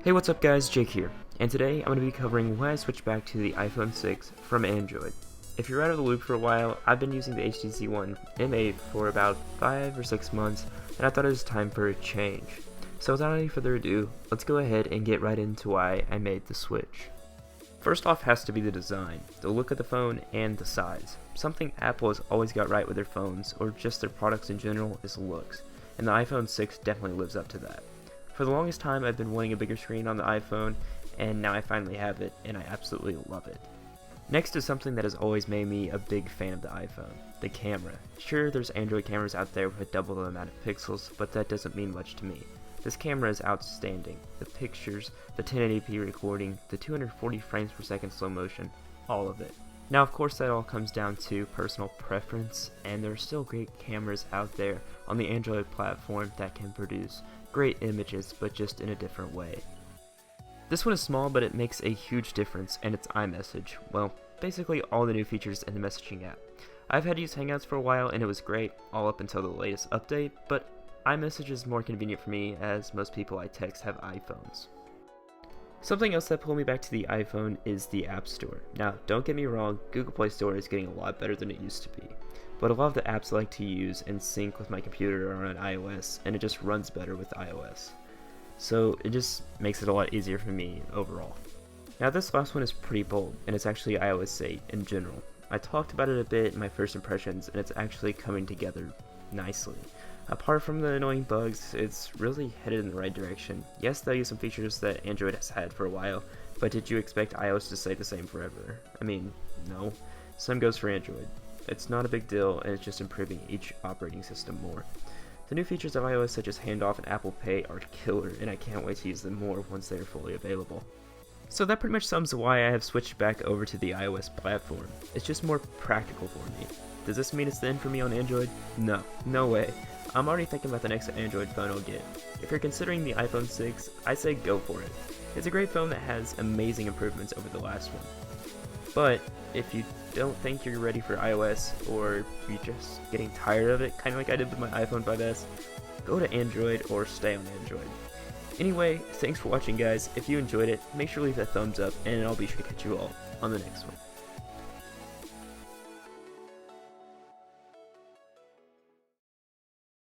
Hey, what's up guys, Jake here, and today I'm going to be covering why I switched back to the iPhone 6 from Android. If you're out of the loop for a while, I've been using the HTC One M8 for about 5 or 6 months, and I thought it was time for a change. So without any further ado, let's go ahead and get right into why I made the switch. First off has to be the design, the look of the phone, and the size. Something Apple has always got right with their phones, or just their products in general, is looks, and the iPhone 6 definitely lives up to that. For the longest time I've been wanting a bigger screen on the iPhone, and now I finally have it, and I absolutely love it. Next is something that has always made me a big fan of the iPhone, the camera. Sure, there's Android cameras out there with double the amount of pixels, but that doesn't mean much to me. This camera is outstanding. The pictures, the 1080p recording, the 240 frames per second slow motion, all of it. Now of course that all comes down to personal preference, and there are still great cameras out there on the Android platform that can produce great images, but just in a different way. This one is small, but it makes a huge difference, and it's iMessage. Well, basically all the new features in the messaging app. I've had to use Hangouts for a while, and it was great, all up until the latest update, but iMessage is more convenient for me, as most people I text have iPhones. Something else that pulled me back to the iPhone is the App Store. Now, don't get me wrong, Google Play Store is getting a lot better than it used to be, but a lot of the apps I like to use and sync with my computer are on iOS, and it just runs better with iOS. So it just makes it a lot easier for me overall. Now this last one is pretty bold, and it's actually iOS 8 in general. I talked about it a bit in my first impressions, and it's actually coming together nicely. Apart from the annoying bugs, it's really headed in the right direction. Yes, they'll use some features that Android has had for a while, but did you expect iOS to stay the same forever? I mean, no. Same goes for Android. It's not a big deal, and it's just improving each operating system more. The new features of iOS such as Handoff and Apple Pay are killer, and I can't wait to use them more once they are fully available. So that pretty much sums why I have switched back over to the iOS platform. It's just more practical for me. Does this mean it's the end for me on Android? No, no way. I'm already thinking about the next Android phone I'll get. If you're considering the iPhone 6, I say go for it. It's a great phone that has amazing improvements over the last one. But if you don't think you're ready for iOS, or you're just getting tired of it, kind of like I did with my iPhone 5S, go to Android or stay on Android. Anyway, thanks for watching guys. If you enjoyed it, make sure to leave that thumbs up, and I'll be sure to catch you all on the next one.